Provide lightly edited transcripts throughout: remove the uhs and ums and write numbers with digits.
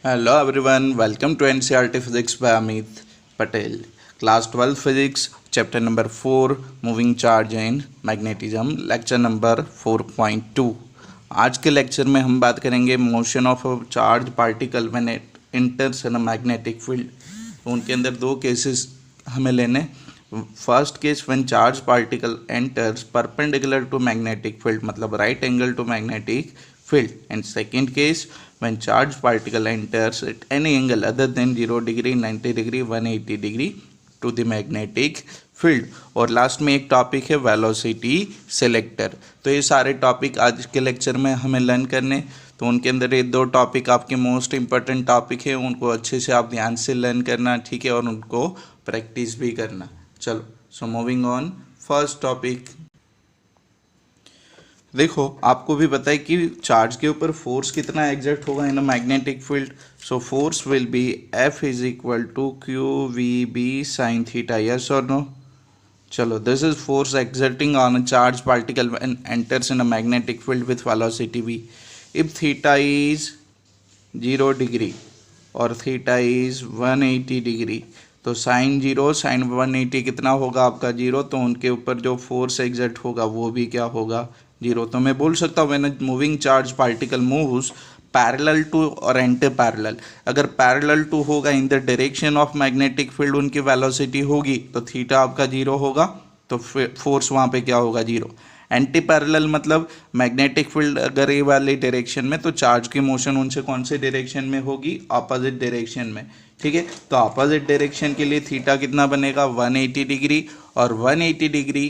Hello everyone, welcome to NCERT Physics by Amit Patel. Class 12 Physics, Chapter number 4, Moving Charge and Magnetism, Lecture number 4.2. आज के lecture में हम बात करेंगे motion of a charge particle when it enters in a magnetic field. उनके अंदर दो cases हमें लेने। First case when charge particle enters perpendicular to magnetic field, मतलब right angle to magnetic field, and second case when charged particle enters at any angle other than 0 degree, 90 degree, 180 degree to the magnetic field। और last में एक topic है velocity selector. तो ये सारे topic आज के लेक्चर में हमें लर्न करने, तो उनके अंदर ये दो टॉपिक आपके मोस्ट इंपॉर्टेंट टॉपिक है, उनको अच्छे से आप ध्यान से लर्न करना, ठीक है, और उनको प्रैक्टिस भी करना। चलो, so moving on, first topic देखो, आपको भी पता है कि चार्ज के ऊपर फोर्स कितना एग्जर्ट होगा in a magnetic field. So force will be F is equal to Q v B sine theta, yes और नो। चलो, this is force exerting on a charge particle when enters in a magnetic field with velocity v। If theta is 0 degree और theta is 180 degree, तो sine 0 sine 180 कितना होगा आपका 0, तो उनके ऊपर जो फोर्स एग्जर्ट होगा वो भी क्या होगा 0। तो मैं बोल सकता हूँ when moving charge particle moves parallel to और एंटी पैरेलल, अगर पैरेलल टू होगा in the direction of magnetic field उनकी वेलोसिटी होगी तो थीटा आपका 0 होगा, तो फोर्स वहाँ पे क्या होगा 0। एंटी पैरेलल मतलब मैग्नेटिक फील्ड अगर ये वाली डायरेक्शन में, तो चार्ज की मोशन उनसे कौन से डायरेक्शन में होगी, अपोजिट डायरेक्शन में, ठीक है। तो अपोजिट डायरेक्शन के लिए थीटा कितना बनेगा 180 डिग्री, और 180 डिग्री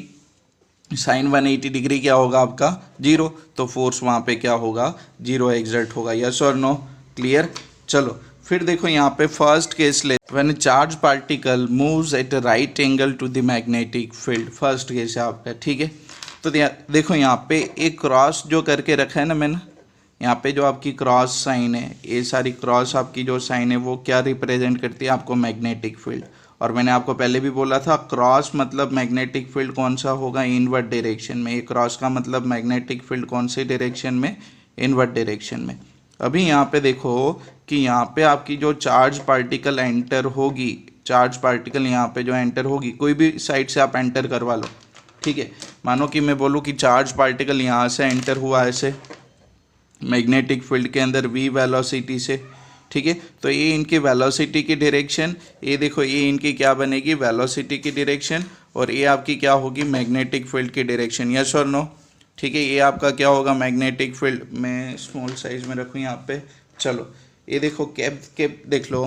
साइन 180 डिग्री क्या होगा आपका 0, तो फोर्स वहाँ पे क्या होगा 0 एग्जर्ट होगा, यस और नो, क्लियर। चलो फिर देखो यहाँ पे फर्स्ट केस ले, when charge particle moves at right angle to the magnetic field, first case है आपका, ठीक है। तो देखो यहाँ पे एक क्रॉस जो करके रखा है ना मैंने, यहाँ पे जो आपकी क्रॉस साइन है, ये सारी क्रॉस आपकी जो साइन है वो क्या रिप्रेजेंट करती है आपको मैग्नेटिक फील्ड। और मैंने आपको पहले भी बोला था क्रॉस मतलब मैग्नेटिक फील्ड कौन सा होगा, इनवर्ट डायरेक्शन में। ये क्रॉस का मतलब मैग्नेटिक फील्ड कौन से डायरेक्शन में, इनवर्ट डायरेक्शन में। अभी यहाँ पे देखो कि यहाँ पे आपकी जो चार्ज पार्टिकल एंटर होगी, चार्ज पार्टिकल यहाँ पे जो एंटर होगी, कोई भी साइड से आप एंटर करवा लो, ठीक है। मानो कि मैं बोलूँ कि चार्ज पार्टिकल यहाँ से एंटर हुआ ऐसे मैग्नेटिक फील्ड के अंदर v वेलोसिटी से, ठीक है। तो ये इनकी वेलोसिटी की डायरेक्शन, ये देखो ये इनकी क्या बनेगी वेलोसिटी की डायरेक्शन, और ये आपकी क्या होगी मैग्नेटिक फील्ड की डायरेक्शन, यस और नो, ठीक है। ये आपका क्या होगा मैग्नेटिक फील्ड, मैं स्मॉल साइज में रखूँ यहाँ पे। चलो ये देखो कैप देख लो,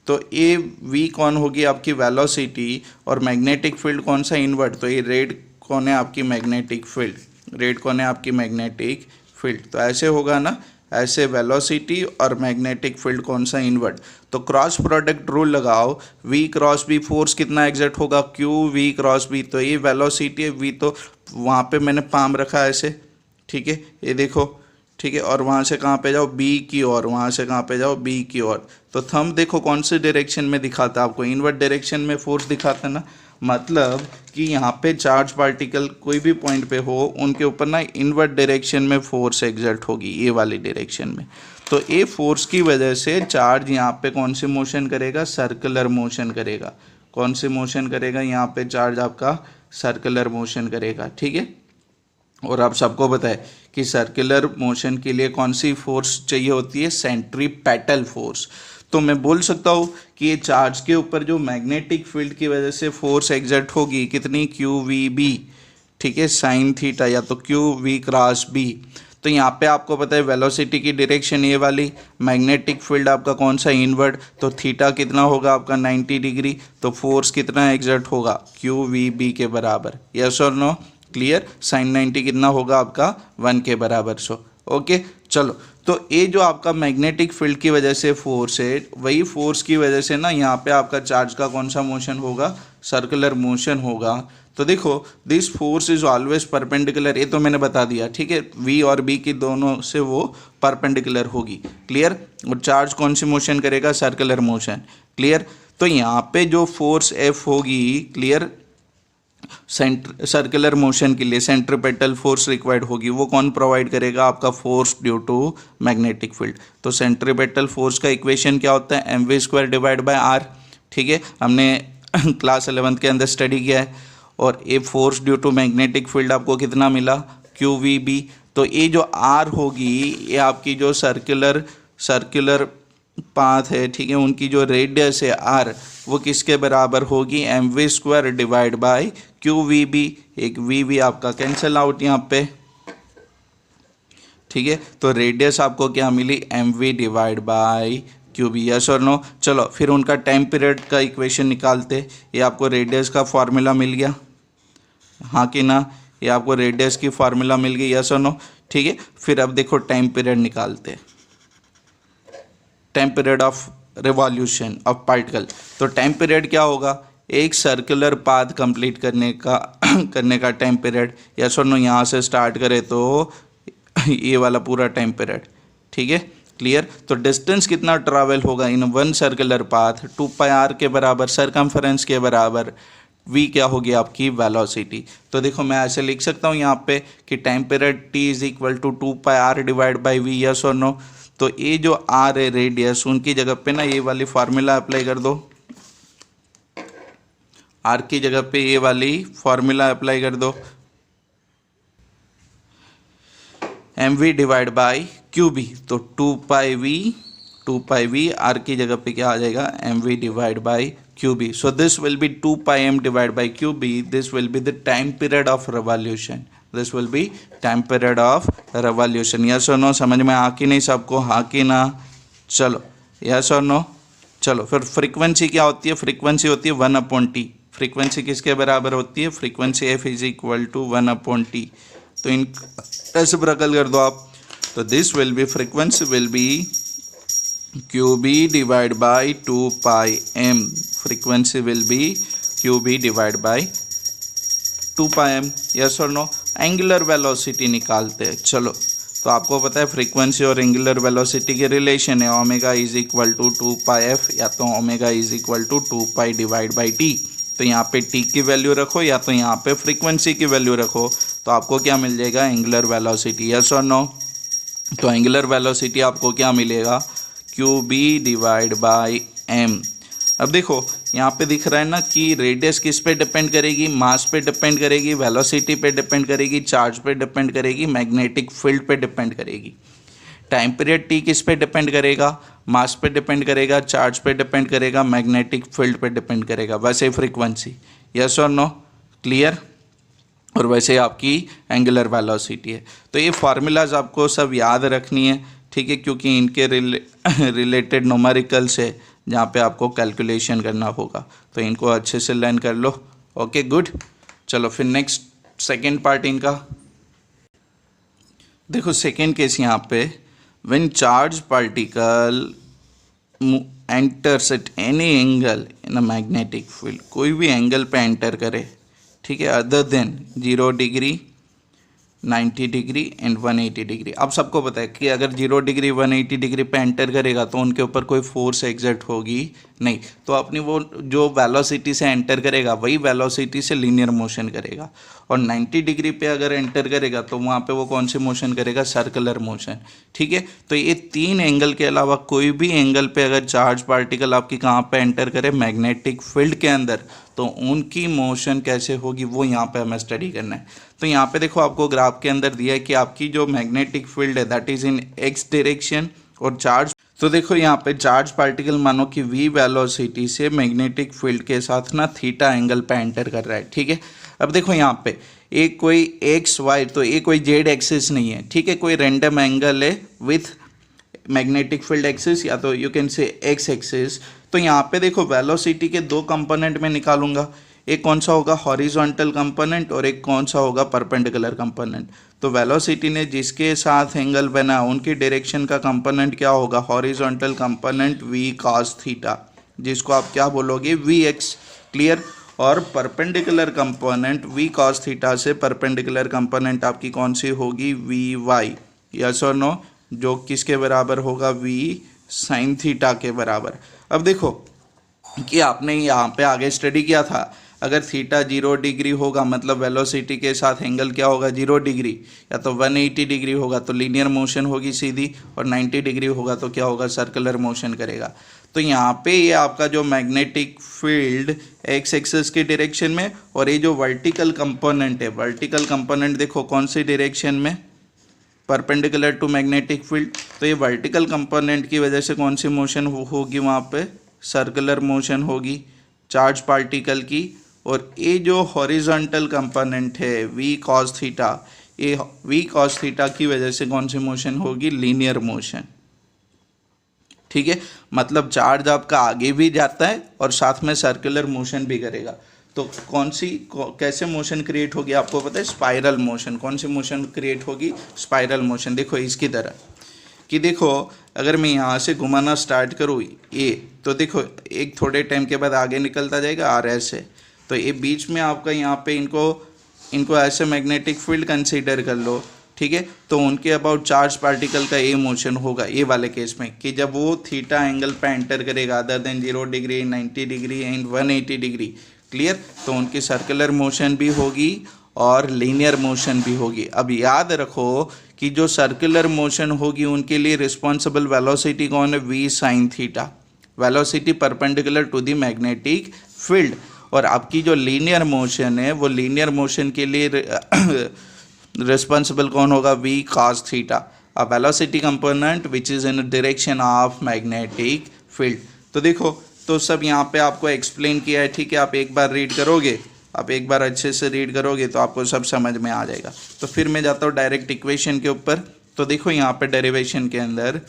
तो ये v कौन होगी आपकी वेलोसिटी, और मैग्नेटिक फील्ड कौन सा इनवर्ट, तो ये रेड कौन है आपकी मैग्नेटिक फील्ड, रेड कौन है आपकी मैग्नेटिक फील्ड। तो ऐसे होगा ना, ऐसे वेलोसिटी और मैग्नेटिक फील्ड कौन सा इनवर्ट। तो क्रॉस प्रोडक्ट रूल लगाओ, v क्रॉस b फोर्स कितना एग्जर्ट होगा q v क्रॉस b, तो ये वेलोसिटी है v, तो वहाँ पे मैंने पाम रखा है ऐसे, ठीक है, ये देखो, ठीक है। और वहाँ से कहाँ पे जाओ b की ओर, वहाँ से कहाँ पे जाओ b की ओर। तो थंब देखो कौन से डायरेक्शन में दिखाता है आपको, इनवर्ट डायरेक्शन में फोर्स दिखाता है ना, मतलब कि यहाँ पे चार्ज पार्टिकल कोई भी पॉइंट पे हो उनके ऊपर ना इनवर्ट डायरेक्शन में फोर्स एग्जर्ट होगी, ये वाली डायरेक्शन में। तो ये फोर्स की वजह से चार्ज यहाँ पे कौन सी मोशन करेगा, सर्कुलर मोशन करेगा। कौन सी मोशन करेगा यहाँ पे चार्ज आपका सर्कुलर मोशन करेगा, ठीक है। और आप सबको पता है कि सर्कुलर मोशन के लिए कौन सी फोर्स चाहिए होती है, सेंट्रीपेटल फोर्स। तो मैं बोल सकता हूँ कि ये चार्ज के ऊपर जो मैग्नेटिक फील्ड की वजह से फोर्स एग्जर्ट होगी कितनी क्यू वी बी, ठीक है, साइन थीटा, या तो क्यू वी क्रॉस बी। तो यहाँ पे आपको पता है वेलोसिटी की डायरेक्शन ये वाली, मैग्नेटिक फील्ड आपका कौन सा इनवर्ट, तो थीटा कितना होगा आपका 90 डिग्री, तो फोर्स कितना एग्जर्ट होगा क्यू वी बी के बराबर, यस और नो, क्लियर। साइन 90 कितना होगा आपका 1 के बराबर। सो ओके, चलो तो ये जो आपका मैग्नेटिक फील्ड की वजह से फोर्स है, वही फोर्स की वजह से ना यहाँ पे आपका चार्ज का कौन सा मोशन होगा, सर्कुलर मोशन होगा। तो देखो this force is always perpendicular, ये तो मैंने बता दिया, ठीक है, v और b की दोनों से वो परपेंडिकुलर होगी, क्लियर। और चार्ज कौन सी मोशन करेगा, सर्कुलर मोशन, क्लियर। तो यहाँ पे जो फोर्स F होगी, क्लियर, सर्कुलर मोशन के लिए सेंट्रीपेटल फोर्स रिक्वायर्ड होगी, वो कौन प्रोवाइड करेगा? आपका force due to magnetic field. तो सेंट्रीपेटल फोर्स का इक्वेशन क्या होता है? mv² divide by r। ठीक है, हमने क्लास 11th के अंदर स्टडी किया है। और ये force due to magnetic field आपको कितना मिला? QVB। तो ये जो r होगी ये आपकी जो सर्कुलर पाथ है, ठीक है, उनकी जो रेडियस है r, वो किसके बराबर होगी? mv² divide by QVB। एक VB आपका कैंसिल आउट यहाँ पे, ठीक है। तो रेडियस आपको क्या मिली? mv divide by QB। Yes और नो? चलो फिर उनका टाइम पीरियड का इक्वेशन निकालते। ये आपको रेडियस का फॉर्मूला मिल गया, हाँ कि ना? ये आपको रेडियस की फार्मूला मिल गई, यस और नो? ठीक है, फिर अब देखो टाइम पीरियड निकालते, time period of revolution of particle. तो टाइम पीरियड क्या होगा? एक सर्कुलर पाथ कंप्लीट करने का टाइम पीरियड, यस और नो? यहाँ से स्टार्ट करें तो ये वाला पूरा टाइम पीरियड, ठीक है, क्लियर? तो डिस्टेंस कितना ट्रैवल होगा in one circular path? 2πr के बराबर, सरकमफरेंस के बराबर v क्या होगी? आपकी वेलोसिटी। तो देखो मैं ऐसे लिख सकता हूँ यहाँ पे कि time period t is equal to 2πr divide by v, yes और नो? तो ये जो r है रेडियस, उनकी जगह पे ना ये वाली फार्मूला अप्लाई कर दो, r की जगह पे ये वाली फार्मूला अप्लाई कर दो, mv डिवाइड बाई QB। तो 2πv r की जगह पे क्या आ जाएगा? mv divide by QB। So this will be 2πm divided by QB. This will be the time period of revolution. This will be time period of revolution. Yes or no? समझ में आ कि नहीं सबको? हाँ कि ना? चलो yes or no? चलो फिर फ्रीक्वेंसी क्या होती है? फ्रीक्वेंसी होती है 1/t। फ्रीक्वेंसी किसके बराबर होती है? Frequency f is equal to 1/t। तो इन रेसिप्रोकल कर दो आप। तो this will be, frequency will be QB divide by 2πm। Frequency will be QB divide by 2πm, yes और नो? एंगुलर वेलोसिटी निकालते हैं। चलो तो आपको पता है फ्रीक्वेंसी और एंगुलर वेलोसिटी के रिलेशन है, omega is equal to 2πf या तो omega is equal to 2π divide by t। तो यहाँ पे t की वैल्यू रखो या तो यहाँ पे फ्रीक्वेंसी की वैल्यू रखो, तो आपको क्या मिल जाएगा? एंगुलर वेलोसिटी, यस और नो? तो एंगुलर वेलोसिटी आपको क्या मिलेगा? QB divide by m। अब देखो यहाँ पे दिख रहा है ना कि रेडियस किस पे डिपेंड करेगी? मास पे डिपेंड करेगी, वेलोसिटी पे डिपेंड करेगी, चार्ज पे डिपेंड करेगी, मैग्नेटिक फील्ड पे डिपेंड करेगी। टाइम पीरियड t किस पे डिपेंड करेगा? मास पे डिपेंड करेगा, चार्ज पे डिपेंड करेगा, मैग्नेटिक फील्ड पे डिपेंड करेगा। वैसे फ्रीक्वेंसी, यस और नो? क्लियर? और वैसे आपकी एंगुलर वेलोसिटी है। तो ये फार्मूलाज आपको सब याद रखनी है, ठीक है, क्योंकि इनके रिलेटेड न्यूमेरिकल्स है जहाँ पे आपको कैलकुलेशन करना होगा। तो इनको अच्छे से लर्न कर लो। Okay good. चलो फिर नेक्स्ट सेकेंड पार्ट इनका देखो। सेकेंड केस यहाँ पे, when charge particle enters at any angle in a magnetic field, कोई भी एंगल पे एंटर करे, ठीक है, other than 0 degree, 90 degree and 180 degree. अब सबको पता है कि अगर 0 डिग्री 180 डिग्री पे एंटर करेगा तो उनके ऊपर कोई फोर्स एग्जर्ट होगी नहीं। तो अपनी वो जो वेलोसिटी से एंटर करेगा वही वेलोसिटी से लीनियर मोशन करेगा। और 90 डिग्री पे अगर एंटर करेगा तो वहाँ पे वो कौन सी मोशन करेगा? सर्कुलर मोशन, ठीक है। तो ये तीन एंगल के अलावा कोई भी एंगल पे अगर चार्ज पार्टिकल आपकी कहाँ पे एंटर करे? मैग्नेटिक फील्ड के अंदर, तो उनकी मोशन कैसे होगी वो यहाँ पे हमें स्टडी करना है। तो यहाँ पे देखो आपको ग्राफ के अंदर दिया है कि आपकी जो मैग्नेटिक फील्ड है that is in x direction, और चार्ज, तो देखो यहाँ पे चार्ज पार्टिकल मानो कि v वेलोसिटी से मैग्नेटिक फील्ड के साथ ना थीटा एंगल पे एंटर कर रहा है, ठीक है। अब देखो यहाँ पे एक कोई एक्स वाई, तो ये कोई जेड एक्सिस नहीं है, ठीक है, कोई रैंडम एंगल है विथ मैग्नेटिक फील्ड एक्सिस या तो you can say x axis. तो यहाँ पे देखो वेलोसिटी के दो कंपोनेंट में निकालूंगा, एक कौन सा होगा? हॉरिजॉन्टल कंपोनेंट, और एक कौन सा होगा? Perpendicular component. तो वेलोसिटी ने जिसके साथ एंगल बना उनकी डायरेक्शन का कंपोनेंट क्या होगा? Horizontal component v cos theta, जिसको आप क्या बोलोगे? vx, clear. और perpendicular component v cos theta से परपेंडिकुलर कंपोनेंट आपकी कौन सी होगी? vy, यस और नो? जो किसके बराबर होगा? v sin थीटा के बराबर। अब देखो कि आपने यहाँ पे आगे स्टडी किया था, अगर थीटा 0 डिग्री होगा मतलब वेलोसिटी के साथ एंगल क्या होगा 0 डिग्री, या तो 180 डिग्री होगा तो लीनियर मोशन होगी सीधी, और 90 डिग्री होगा तो क्या होगा सर्कुलर मोशन करेगा। तो यहाँ पे ये आपका जो मैग्नेटिक फील्ड एक्स एक्सिस की डायरेक्शन में, और ये जो वर्टिकल कंपोनेंट है, वर्टिकल कंपोनेंट देखो कौन सी डायरेक्शन में, परपेंडिकुलर टू मैग्नेटिक फील्ड। तो ये वर्टिकल कंपोनेंट की वजह से कौन सी मोशन होगी वहाँ पे, सर्कुलर मोशन होगी चार्ज पार्टिकल की। और ये जो हॉरिजॉन्टल कंपोनेंट है वी कॉस थीटा, ये वी कॉस थीटा की वजह से कौन सी मोशन होगी, लीनियर मोशन। ठीक है, मतलब चार्ज आपका आगे भी जाता है और साथ में सर्कुलर मोशन भी करेगा। तो कैसे मोशन क्रिएट होगी आपको पता है, स्पाइरल मोशन। कौन सी मोशन क्रिएट होगी, स्पाइरल मोशन। देखो इसकी तरह कि देखो अगर मैं यहाँ से घुमाना स्टार्ट करूँ ये, तो देखो एक थोड़े टाइम के बाद आगे निकलता जाएगा आर ऐसे, तो ये बीच में आपका यहाँ पे इनको ऐसे मैग्नेटिक फील्ड कंसीडर कर लो। ठीक है, तो उनके अबाउट चार्ज पार्टिकल का ये मोशन होगा ये वाले केस में, कि जब वो थीटा एंगल पे एंटर करेगा other than 0 degree, 90 degree and 180 degree, clear, तो उनकी सर्कुलर मोशन भी होगी और लीनियर मोशन भी होगी। अब याद रखो कि जो सर्कुलर मोशन होगी उनके लिए रिस्पॉन्सिबल वेलोसिटी कौन है, v sin theta, velocity perpendicular to the magnetic field. और आपकी जो लीनियर मोशन है वो लीनियर मोशन के लिए रिस्पॉन्सिबल कौन होगा, v cos theta, a velocity component which is in direction of magnetic field. तो देखो तो सब यहाँ पे आपको एक्सप्लेन किया है। ठीक है, आप एक बार रीड करोगे, आप एक बार अच्छे से रीड करोगे तो आपको सब समझ में आ जाएगा। तो फिर मैं जाता हूँ डायरेक्ट इक्वेशन के ऊपर। तो देखो यहाँ पे डेरिवेशन के अंदर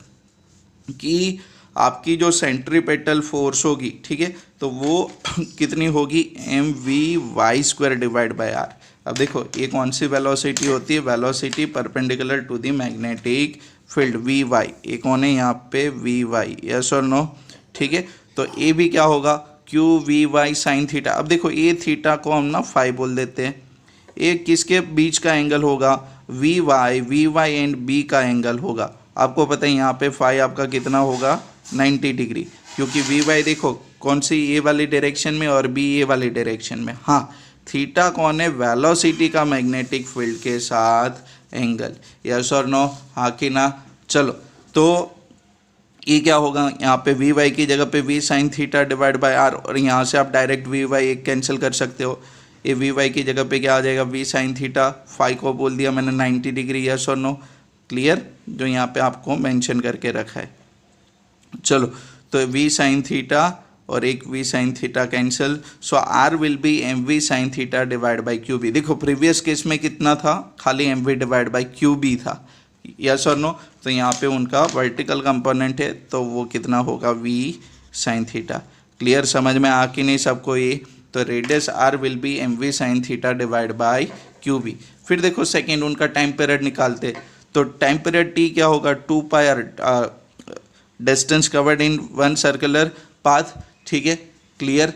कि आपकी जो सेंट्रीपेटल फोर्स होगी, ठीक है, तो वो कितनी होगी, mv² डिवाइड बाय r। अब देखो ये कौन सी वेलोसिटी होती है, velocity perpendicular to the magnetic field vy, ये कौन है यहाँ पे vy, यस और नो। ठीक है, तो ये भी क्या होगा qvy sin थीटा। अब देखो ये थीटा को हम ना फाई बोल देते हैं, ये किसके बीच का एंगल होगा, vy एंड b का एंगल होगा। आपको पता है यहाँ पे फाई आपका कितना होगा 90 डिग्री, क्योंकि vy देखो कौन सी ये वाली डायरेक्शन में और b ये वाली डायरेक्शन में। हाँ, थीटा कौन है, वेलोसिटी का मैग्नेटिक फील्ड के साथ एंगल, यस और नो, हाँ कि ना। चलो तो ये क्या होगा, यहाँ पे vy की जगह पे v sin theta divide by r, और यहाँ से आप डायरेक्ट vy एक कैंसिल कर सकते हो। ये vy की जगह पे क्या आ जाएगा, v sin थीटा, फाई को बोल दिया मैंने 90 डिग्री, यस और नो, क्लियर, जो यहाँ पे आपको मेंशन करके रखा है। चलो तो v sin थीटा और एक v sin theta cancel, so r will be mv sin theta divide by qb। देखो प्रीवियस केस में कितना था, खाली mv डिवाइड बाई qb था, यस और नो। तो यहाँ पे उनका वर्टिकल कंपोनेंट है तो वो कितना होगा, v sin थीटा। क्लियर, समझ में आ कि नहीं सबको ये। तो radius r will be mv sin theta divide by qb। फिर देखो सेकेंड उनका टाइम पीरियड निकालते, तो टाइम पीरियड t क्या होगा, 2 पाई r, distance covered in one circular path, ठीक है, clear,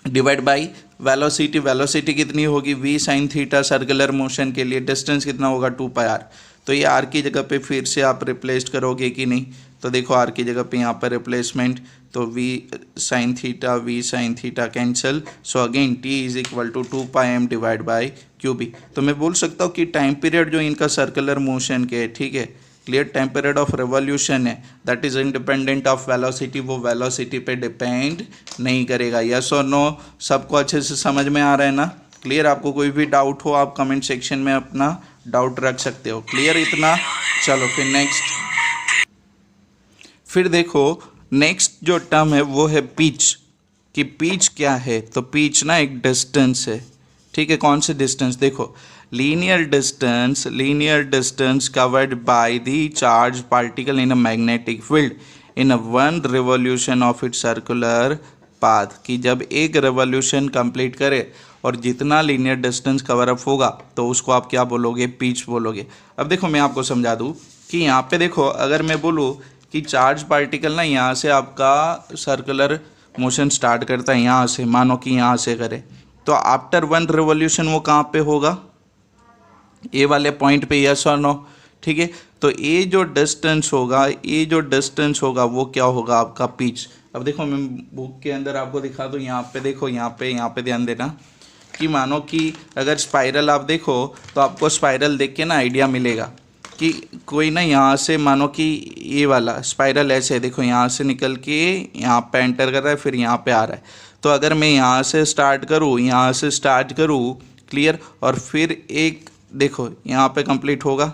divide by velocity, velocity कितनी होगी v sin theta, circular motion के लिए डिस्टेंस कितना होगा 2 पाई r। तो ये r की जगह पे फिर से आप रिप्लेस करोगे कि नहीं, तो देखो r की जगह पे यहाँ पर रिप्लेसमेंट, तो v sin theta cancel, so again t is equal to 2 pi m divide by qb। तो मैं बोल सकता हूँ कि टाइम पीरियड जो इनका सर्कुलर मोशन के, ठीक है, clear, time period of revolution है that is independent of velocity, वो वेलोसिटी पे डिपेंड नहीं करेगा, यस और नो। सबको अच्छे से समझ में आ रहा है ना, क्लियर। आपको कोई भी डाउट हो आप कमेंट सेक्शन में अपना डाउट रख सकते हो, क्लियर इतना। चलो फिर नेक्स्ट, फिर देखो नेक्स्ट जो टर्म है वो है पिच, कि पिच क्या है, तो पिच ना एक डिस्टेंस है, ठीक है, कौन से डिस्टेंस, देखो linear distance covered by the charged particle in a magnetic field in a one revolution of its circular path, कि जब एक रेवोल्यूशन कंप्लीट करे और जितना लीनियर डिस्टेंस कवर अप होगा तो उसको आप क्या बोलोगे, पिच बोलोगे। अब देखो मैं आपको समझा दूँ कि यहाँ पे देखो अगर मैं बोलूँ कि चार्ज पार्टिकल ना यहाँ से आपका सर्कुलर मोशन स्टार्ट करता है, यहाँ से मानो कि यहाँ से करे, तो आफ्टर वन रिवोल्यूशन वो कहाँ पे होगा, ए वाले पॉइंट पे, यस और नो, ठीक है। तो ये जो डिस्टेंस होगा वो क्या होगा आपका पिच, अब देखो मैं बुक के अंदर आपको दिखा दूँ, यहाँ पे देखो, यहाँ पे ध्यान देना कि मानो कि अगर स्पाइरल आप देखो तो आपको स्पाइरल देख के ना आइडिया मिलेगा कि कोई ना यहाँ से मानो कि ये वाला स्पाइरल ऐसे है, देखो यहाँ से निकल के यहाँ पे एंटर कर रहा है, फिर यहाँ पे आ रहा है। तो अगर मैं यहाँ से स्टार्ट करूँ, क्लियर, और फिर एक देखो यहाँ पे कंप्लीट होगा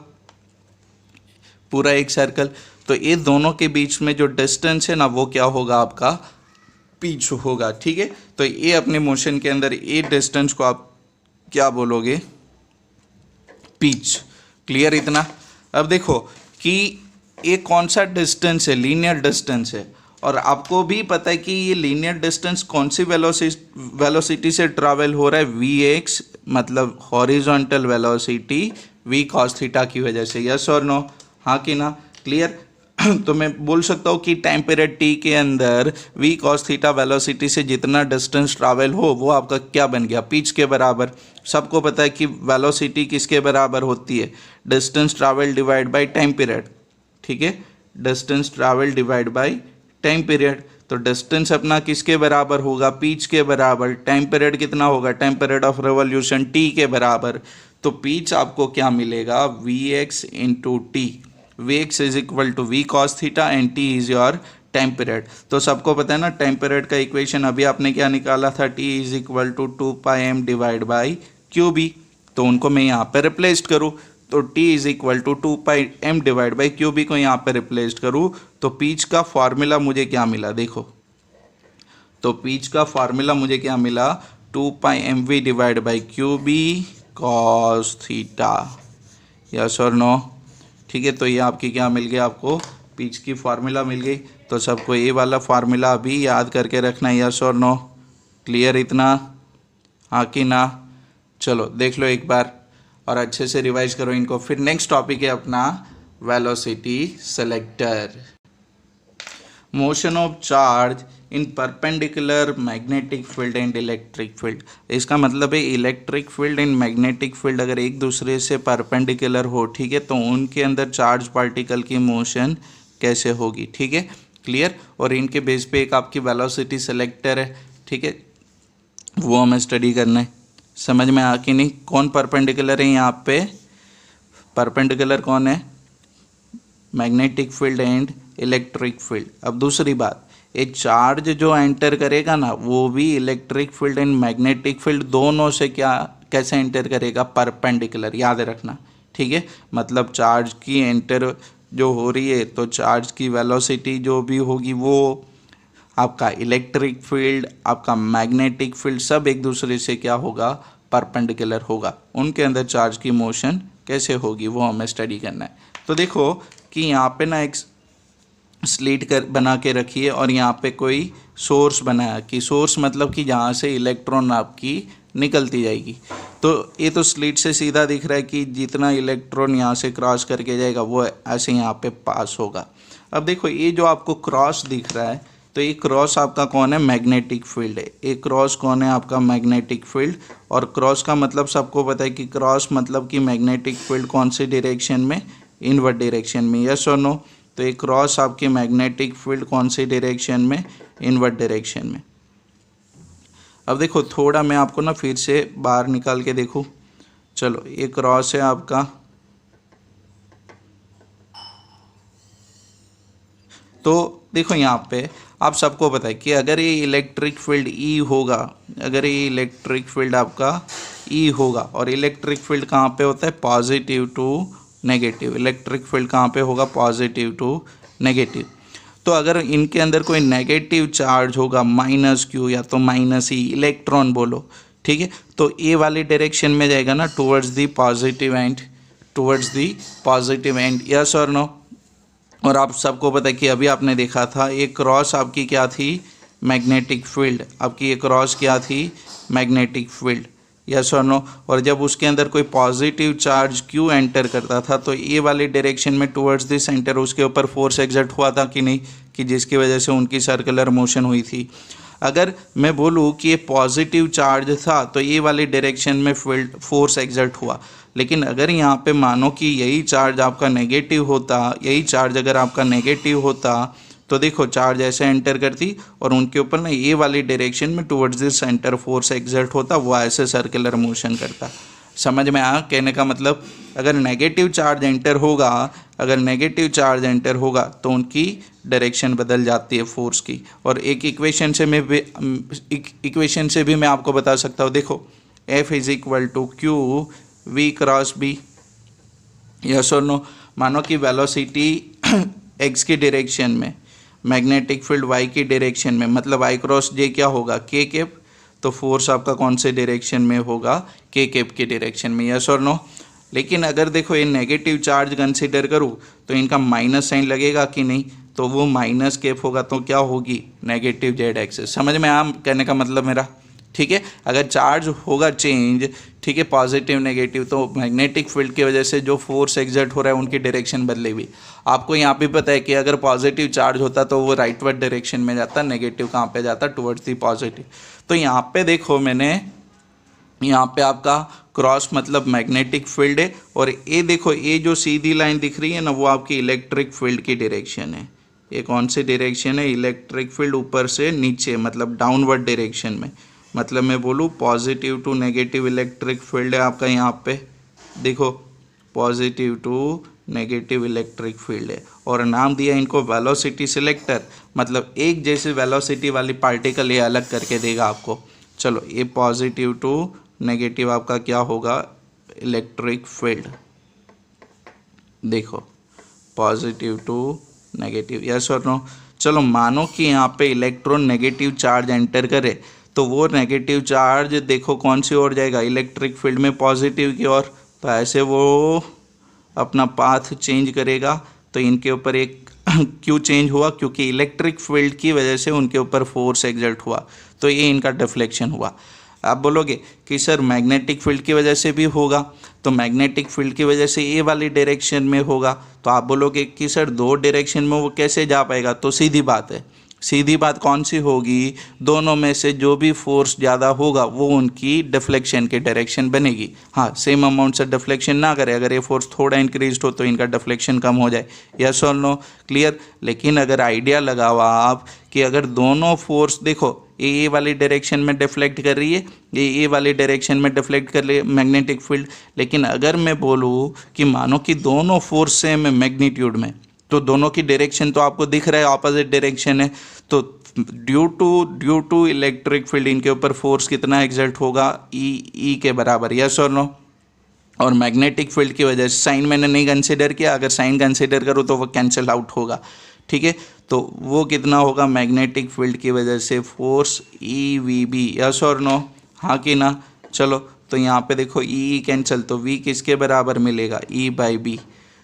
पूरा एक सर्कल, तो ये दोनों के बीच में जो डिस्टेंस है ना वो क्या होगा, आपका पिच होगा, ठीक है। तो ये अपने मोशन के अंदर ये डिस्टेंस को आप क्या बोलोगे, पिच, क्लियर इतना। अब देखो कि ये कौन सा डिस्टेंस है, लीनियर डिस्टेंस है, और आपको भी पता है कि ये लीनियर डिस्टेंस कौन सी वेलोसिटी से ट्रैवल हो रहा है, vx मतलब horizontal velocity v cos theta की वजह से, यस और नो, हाँ कि ना, क्लियर। तो मैं बोल सकता हूँ कि टाइम पीरियड t के अंदर v cos थीटा वेलोसिटी से जितना डिस्टेंस ट्रैवल हो वो आपका क्या बन गया, पिच के बराबर। सबको पता है कि वेलोसिटी किसके बराबर होती है, distance travel divide by time period, ठीक है, distance travel divide by time period. तो डिस्टेंस अपना किसके बराबर होगा, पिच के बराबर। टाइम पीरियड कितना होगा, time period of revolution T के बराबर। तो पिच आपको क्या मिलेगा, vx into T, vx is equal to v cos theta and t is your time period. तो सबको पता है ना टाइम पीरियड का इक्वेशन अभी आपने क्या निकाला था, t is equal to 2πm divide by QB। तो उनको मैं यहाँ पे रिप्लेस करूँ, तो t is equal to 2πm divide by QB को यहाँ पे रिप्लेस करूँ, तो पिच का फॉर्मूला मुझे क्या मिला, देखो, तो पिच का फॉर्मूला मुझे क्या मिला, 2πmv divide by QB cos theta, yes और नो, ठीक है। तो ये आपकी क्या मिल गया, आपको पिच की फार्मूला मिल गई। तो सबको ये वाला फार्मूला अभी याद करके रखना है, यस और नो, क्लियर इतना, हाँ कि ना। चलो देख लो एक बार और अच्छे से रिवाइज करो इनको। फिर नेक्स्ट टॉपिक है अपना velocity selector, motion of charge in perpendicular magnetic field and electric field. इसका मतलब है electric field and magnetic field अगर एक दूसरे से परपेंडिकुलर हो, ठीक है, तो उनके अंदर चार्ज पार्टिकल की मोशन कैसे होगी, ठीक है, क्लियर। और इनके बेस पे एक आपकी वेलोसिटी सेलेक्टर है, ठीक है, वो हमें स्टडी करना है। समझ में आ कि नहीं, कौन परपेंडिकुलर है यहाँ पे, परपेंडिकुलर कौन है, magnetic field and electric field. अब दूसरी बात, ये चार्ज जो एंटर करेगा ना वो भी electric field and magnetic field दोनों से क्या कैसे एंटर करेगा, परपेंडिकुलर, याद रखना, ठीक है। मतलब चार्ज की एंटर जो हो रही है तो चार्ज की वेलोसिटी जो भी होगी वो आपका इलेक्ट्रिक फील्ड, आपका मैग्नेटिक फील्ड सब एक दूसरे से क्या होगा, परपेंडिकुलर होगा। उनके अंदर चार्ज की मोशन कैसे होगी वो हमें स्टडी करना है। तो देखो कि यहाँ पे ना एक स्लिट बना के रखिए और यहाँ पे कोई सोर्स बनाया, कि सोर्स मतलब कि जहाँ से इलेक्ट्रॉन आपकी निकलती जाएगी। तो ये तो स्लिट से सीधा दिख रहा है कि जितना इलेक्ट्रॉन यहाँ से क्रॉस करके जाएगा वो ऐसे यहाँ पे पास होगा। अब देखो ये जो आपको क्रॉस दिख रहा है, तो ये क्रॉस आपका कौन है, मैग्नेटिक फील्ड है। ये क्रॉस कौन है, आपका मैग्नेटिक फील्ड। और क्रॉस का मतलब सबको पता है कि क्रॉस मतलब कि मैग्नेटिक फील्ड कौन सी डायरेक्शन में, इनवर्ड डायरेक्शन में, यस और नो। तो ये क्रॉस आपकी मैग्नेटिक फील्ड कौन सी डायरेक्शन में, इनवर्ड डायरेक्शन में। अब देखो थोड़ा मैं आपको ना फिर से बाहर निकाल के देखूं, चलो ये क्रॉस है आपका, तो देखो यहाँ पे आप सबको पता है कि अगर ये इलेक्ट्रिक फील्ड ई होगा, अगर ये इलेक्ट्रिक फील्ड आपका ई होगा, और इलेक्ट्रिक फील्ड कहाँ पे होता है, positive to negative. Electric field कहाँ पे होगा, पॉजिटिव टू नेगेटिव। तो अगर इनके अंदर कोई नेगेटिव चार्ज होगा, -q या तो -e, इलेक्ट्रॉन बोलो, ठीक है, तो ए वाली डायरेक्शन में जाएगा ना, towards the positive and, towards the positive and, yes और नो। और आप सबको पता है कि अभी आपने देखा था एक क्रॉस आपकी क्या थी, मैग्नेटिक फील्ड, आपकी एक क्रॉस क्या थी, मैग्नेटिक फील्ड, यस और नो। और जब उसके अंदर कोई पॉजिटिव चार्ज क्यू एंटर करता था तो ये वाली डायरेक्शन में टुवर्ड्स द सेंटर उसके ऊपर फोर्स एग्जर्ट हुआ था कि नहीं, कि जिसकी वजह से उनकी सर्कुलर मोशन हुई थी। अगर मैं बोलूँ कि ये पॉजिटिव चार्ज था तो ये वाली डायरेक्शन में फील्ड फोर्स एग्जर्ट हुआ। लेकिन अगर यहाँ पे मानो कि यही चार्ज आपका नेगेटिव होता, यही चार्ज अगर आपका नेगेटिव होता, तो देखो चार्ज ऐसे एंटर करती और उनके ऊपर ना ये वाली डायरेक्शन में towards the centre force exert होता, वो ऐसे सर्कुलर मोशन करता। समझ में आया कहने का मतलब? अगर नेगेटिव चार्ज एंटर होगा, अगर नेगेटिव चार्ज एंटर होगा तो उनकी डायरेक्शन बदल जाती है फोर्स की। और एक इक्वेशन से भी मैं आपको बता सकता हूँ। देखो F is equal to Q V cross B, yes और नो। मानो कि वेलोसिटी x की डायरेक्शन में, मैग्नेटिक फील्ड y की डायरेक्शन में, मतलब I क्रॉस जे क्या होगा, k कैप। तो फोर्स आपका कौन से डायरेक्शन में होगा, k कैप की डायरेक्शन में, यस और नो। लेकिन अगर देखो ये नेगेटिव चार्ज कंसीडर करूँ तो इनका माइनस साइन लगेगा कि नहीं, तो वो माइनस कैप होगा तो क्या होगी, नेगेटिव जेड एक्सेस। समझ में आम कहने का मतलब मेरा? ठीक है। अगर चार्ज होगा चेंज, ठीक है, पॉजिटिव नेगेटिव, तो मैग्नेटिक फील्ड की वजह से जो फोर्स एग्जर्ट हो रहा है उनकी डायरेक्शन बदलेगी। आपको यहाँ पे पता है कि अगर पॉजिटिव चार्ज होता तो वो राइटवर्ड डायरेक्शन में जाता, नेगेटिव कहाँ पे जाता, टुवर्ड्स दी पॉजिटिव। तो यहाँ पे देखो मैंने यहाँ पे आपका क्रॉस मतलब मैग्नेटिक फील्ड है, और ये देखो ये जो सीधी लाइन दिख रही है ना, वो आपकी इलेक्ट्रिक फील्ड की डायरेक्शन है। ये कौन सी डायरेक्शन है, इलेक्ट्रिक फील्ड ऊपर से नीचे मतलब डाउनवर्ड डायरेक्शन में। मतलब मैं बोलूँ positive to negative electric field है आपका यहाँ पे, देखो positive to negative electric field है, और नाम दिया इनको वेलोसिटी सिलेक्टर। मतलब एक जैसे वेलोसिटी वाली पार्टिकल ये अलग करके देगा आपको। चलो ये पॉजिटिव टू नेगेटिव आपका क्या होगा, इलेक्ट्रिक फील्ड। देखो पॉजिटिव टू नेगेटिव, यस और नो। चलो मानो कि यहाँ पे इलेक्ट्रॉन नेगेटिव चार्ज एंटर करे, तो वो नेगेटिव चार्ज देखो कौन सी ओर जाएगा, इलेक्ट्रिक फील्ड में पॉजिटिव की ओर। तो ऐसे वो अपना पाथ चेंज करेगा। तो इनके ऊपर एक क्यों चेंज हुआ, क्योंकि इलेक्ट्रिक फील्ड की वजह से उनके ऊपर फोर्स एग्जर्ट हुआ, तो ये इनका डिफ्लेक्शन हुआ। आप बोलोगे कि सर मैग्नेटिक फील्ड की वजह से भी होगा, तो मैग्नेटिक फील्ड की वजह से ये वाली डायरेक्शन में होगा। तो आप बोलोगे कि सर दो डायरेक्शन में वो कैसे जा पाएगा, तो सीधी बात है, सीधी बात कौन सी होगी, दोनों में से जो भी फोर्स ज़्यादा होगा वो उनकी डिफ्लेक्शन की डायरेक्शन बनेगी। हाँ, सेम अमाउंट से डिफ्लेक्शन ना करे, अगर ये फोर्स थोड़ा इंक्रीज हो तो इनका डिफ्लेक्शन कम हो जाए, यस और नो, क्लियर। लेकिन अगर आइडिया लगाओ आप कि अगर दोनों फोर्स देखो ये वाली डायरेक्शन में डिफ्लेक्ट कर रही है, ये वाली डायरेक्शन में डिफ्लेक्ट कर रही है मैग्नेटिक फील्ड, लेकिन अगर मैं बोलूँ कि मानो कि दोनों फोर्स सेम है मैग्नीट्यूड में, तो दोनों की डायरेक्शन तो आपको दिख रहा है ऑपोजिट डायरेक्शन है। तो ड्यू टू इलेक्ट्रिक फील्ड इनके ऊपर फोर्स कितना एग्जर्ट होगा, ई के बराबर, यस और नो। और मैग्नेटिक फील्ड की वजह से साइन मैंने नहीं कंसिडर किया, अगर साइन कंसिडर करूँ तो वो कैंसिल आउट होगा, ठीक है। तो वो कितना होगा, मैग्नेटिक फील्ड की वजह से force E V B, yes और नो, हाँ कि ना। चलो तो यहाँ पे देखो ई कैंसिल, तो वी किसके बराबर मिलेगा, ई बाई बी।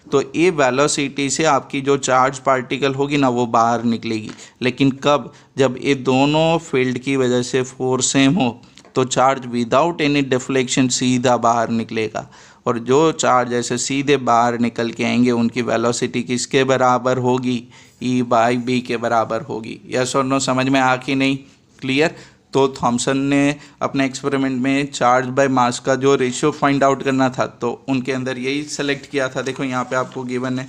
तो ये वेलोसिटी से आपकी जो चार्ज पार्टिकल होगी ना वो बाहर निकलेगी। लेकिन कब, जब ये दोनों फील्ड की वजह से फोर्स सेम हो, तो चार्ज विदाउट एनी डिफ्लेक्शन सीधा बाहर निकलेगा। और जो चार्ज ऐसे सीधे बाहर निकल के आएंगे उनकी वेलोसिटी किसके बराबर होगी, ई बाई बी के बराबर होगी, यस और नो। समझ में आ कि नहीं, क्लियर। तो थॉमसन ने अपने एक्सपेरिमेंट में चार्ज बाय मास का जो रेशियो फाइंड आउट करना था, तो उनके अंदर यही सेलेक्ट किया था। देखो यहाँ पे आपको गिवन है,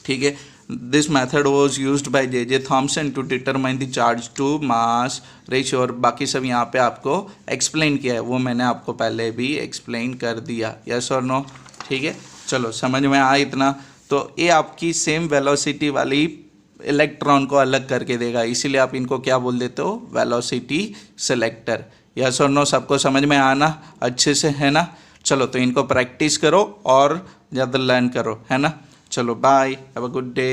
ठीक है। This method was used by J Thomson to determine the charge to mass ratio, और बाकी सब यहाँ पे आपको एक्सप्लेन किया है, वो मैंने आपको पहले भी एक्सप्लेन कर दिया, यस और नो, ठीक है। चलो समझ में आया इतना। तो ये आपकी सेम वेलोसिटी वाली इलेक्ट्रॉन को अलग करके देगा, इसीलिए आप इनको क्या बोल देते हो, वेलोसिटी सिलेक्टर, यस और नो। सबको समझ में आना अच्छे से, है ना। चलो तो इनको प्रैक्टिस करो और ज़्यादा लर्न करो, है ना। चलो bye, have a good day.